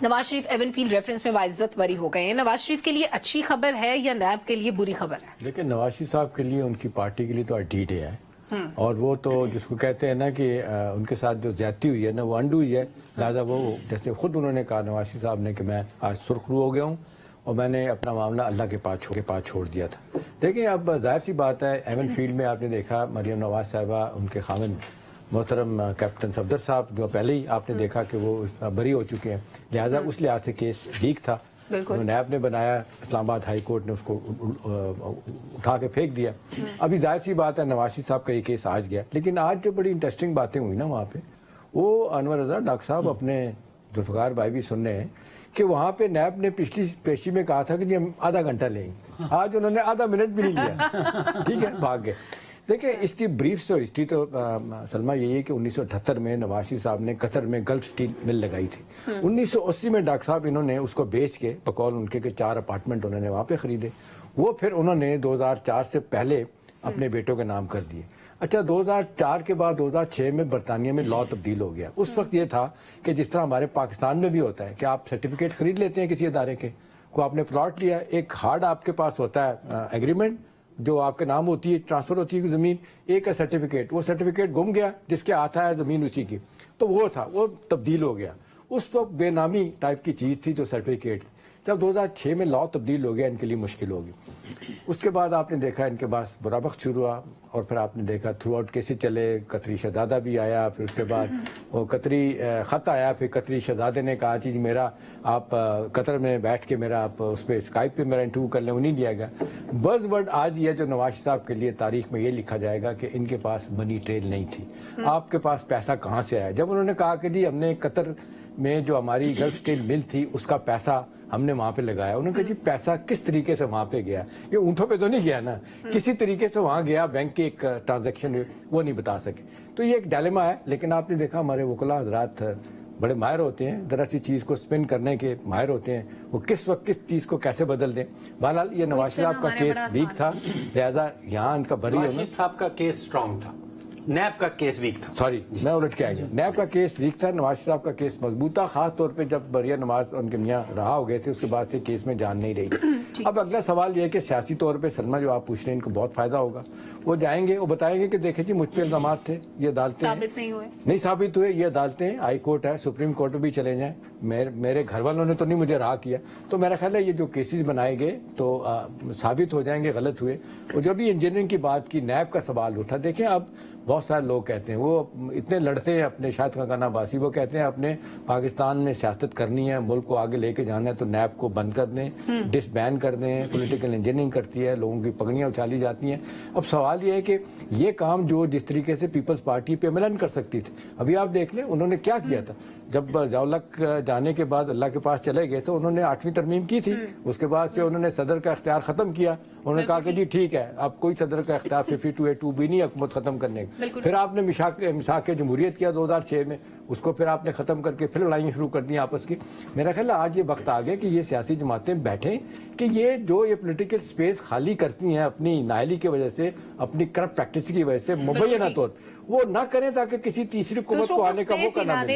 Nawaz Sharif even field reference میں باعزت بری ہو گئے ہیں. نواز شریف کے لیے اچھی خبر ہے یا نیب کے لیے بری خبر ہے؟ لیکن نواز شریف صاحب کے لیے ان کی پارٹی کے لیے تو ڈی ڈے ہے، اور وہ تو جس کو کہتے ہیں نا کہ ان کے ساتھ جو زیادتی ہوئی ہے نا وہ انڈو ہوئی ہے. لہٰذا وہ جیسے خود انہوں نے کہا نواز شریف صاحب نے کہ میں آج سرخرو ہو گیا ہوں اور میں نے اپنا معاملہ اللہ کے پاس چھوڑ دیا تھا. دیکھیں اب ظاہر سی بات ہے ایون فیلڈ میں آپ نے دیکھا مریم نواز صاحبہ ان کے خامن محترم کیپٹن صفدر صاحب جو پہلے ہی آپ نے دیکھا کہ وہ بری ہو چکے ہیں، لہٰذا اس لحاظ سے کیس لیک تھا. نیب نے بنایا، اسلام آباد ہائی کورٹ نے اس کو اٹھا کے پھینک دیا. ابھی ظاہر سی بات ہے نواز شریف صاحب کا یہ کیس آج گیا، لیکن آج جو بڑی انٹرسٹنگ باتیں ہوئی نا وہاں پہ، وہ انور رضا ڈاکٹر صاحب اپنے ذوالفقار بھائی بھی سن رہے ہیں کہ وہاں پہ نیب نے پچھلی پیشی میں کہا تھا کہ جی ہم آدھا گھنٹہ لیں گے، آج انہوں نے آدھا منٹ بھی نہیں لیا. ٹھیک ہے، بھاگ گئے. دیکھیں اس کی بریف سے ہسٹری تو سلمہ یہی ہے کہ 1978 میں نواز شریف صاحب نے قطر میں گلف اسٹیل مل لگائی تھی. 1980 میں ڈاکٹر صاحب انہوں نے اس کو بیچ کے بقول ان کے 4 اپارٹمنٹ انہوں نے وہاں پہ خریدے. وہ پھر انہوں نے 2004 سے پہلے اپنے بیٹوں کے نام کر دیے. اچھا 2004 کے بعد 2006 میں برطانیہ میں لاء تبدیل ہو گیا. اس وقت یہ تھا کہ جس طرح ہمارے پاکستان میں بھی ہوتا ہے کہ آپ سرٹیفکیٹ خرید لیتے ہیں کسی ادارے کے، کو آپ نے پلاٹ لیا، ایک ہارڈ آپ کے پاس ہوتا ہے ایگریمنٹ جو آپ کے نام ہوتی ہے، ٹرانسفر ہوتی ہے زمین، ایک ہے سرٹیفکیٹ، وہ سرٹیفکیٹ گم گیا جس کے ہاتھ آیا زمین اسی کی، تو وہ تھا، وہ تبدیل ہو گیا. اس وقت بے نامی ٹائپ کی چیز تھی جو سرٹیفکیٹ تھی. جب 2006 میں لاء تبدیل ہو گیا ان کے لیے مشکل ہوگی. اس کے بعد آپ نے دیکھا ان کے پاس برا وقت شروع ہوا، اور پھر آپ نے دیکھا تھرو آؤٹ کیسز چلے. قطری شہزادہ بھی آیا، پھر اس کے بعد وہ قطری خط آیا، پھر قطری شہزادے نے کہا جی میرا آپ قطر میں بیٹھ کے میرا آپ اس پہ اسکائپ پہ میرا انٹرویو کر لیں، وہ نہیں لیا گیا. بز ورڈ آج یہ جو نواز شریف صاحب کے لیے تاریخ میں یہ لکھا جائے گا کہ ان کے پاس منی ٹریل نہیں تھی. آپ کے پاس پیسہ کہاں سے آیا؟ جب انہوں نے کہا کہ جی ہم نے قطر میں جو ہماری گلف اسٹیل مل تھی اس کا پیسہ ہم نے وہاں پہ لگایا. انہوں نے کہا جی پیسہ کس طریقے سے وہاں پہ گیا؟ یہ اونٹوں پہ تو نہیں گیا نا، کسی طریقے سے وہاں گیا، بینک کی ایک ٹرانزیکشن وہ نہیں بتا سکے. تو یہ ایک ڈائلیما ہے. لیکن آپ نے دیکھا ہمارے وکلاء حضرات بڑے ماہر ہوتے ہیں، ذرا سی چیز کو سپن کرنے کے ماہر ہوتے ہیں، وہ کس وقت کس چیز کو کیسے بدل دیں. بہرحال یہ نواز شریف صاحب کا کیس لیک تھا، لہٰذا یہاں ان کا بری ہونا. نواز شریف صاحب کا کیس اسٹرانگ تھا، نیب کا کیس ویک تھا. سوری میں الٹ کے آ گیا. نیب کا کیس ویک تھا، نواز صاحب کا کیس مضبوط تھا، خاص طور پہ جب بریہ نواز ان کے میاں رہا ہو گئے تھے اس کے بعد سے کیس میں جان نہیں رہی. اب اگلا سوال یہ ہے کہ سیاسی طور پہ سلمہ جو آپ پوچھ رہے ہیں ان کو بہت فائدہ ہوگا. وہ جائیں گے، وہ بتائیں گے کہ دیکھیں جی مجھ پہ الزامات تھے، یہ عدالتیں نہیں ثابت ہوئے، یہ عدالتیں ہائی کورٹ ہے، سپریم کورٹ بھی چلے جائیں، میرے گھر والوں نے تو نہیں مجھے رہا کیا. تو میرا خیال ہے یہ جو کیسز بنائے گئے تو ثابت ہو جائیں گے غلط ہوئے. اور جب بھی انجینئرنگ کی بات کی، نیب کا سوال اٹھا، دیکھیں اب بہت سارے لوگ کہتے ہیں، وہ اتنے لڑتے ہیں اپنے شاہد خاقان عباسی، وہ کہتے ہیں اپنے پاکستان میں سیاست کرنی ہے، ملک کو آگے لے کے جانا ہے تو نیب کو بند کر دیں، ڈس بین کر دیں. پولیٹیکل انجینئرنگ کرتی ہے، لوگوں کی پگڑیاں اچھالی جاتی ہیں. اب سوال یہ ہے کہ یہ کام جو جس طریقے سے پیپلز پارٹی پہ ملن کر سکتی تھی، ابھی آپ دیکھ لیں انہوں نے کیا کیا تھا. جب ضیاءالحق جانے کے بعد اللہ کے پاس چلے گئے تو انہوں نے 8ویں ترمیم کی تھی. اس کے بعد سے انہوں نے صدر کا اختیار ختم کیا. انہوں نے کہا کہ جی ٹھیک ہے، اب کوئی صدر کا اختیار 52A2 بھی نہیں حکومت ختم کرنے کا. پھر آپ نے مساق جمہوریت کیا 2006 میں، اس کو پھر آپ نے ختم کر کے پھر لڑائیاں شروع کر دیں آپس کی. میرا خیال ہے آج یہ وقت آ گیا کہ یہ سیاسی جماعتیں بیٹھیں کہ یہ جو یہ پولیٹیکل سپیس خالی کرتی ہیں اپنی نااہلی کی وجہ سے، اپنی کرپٹ پریکٹس کی وجہ سے، مبینہ طور وہ نہ کریں تاکہ کسی تیسری قوت کو آنے کا موقع نہ ملے.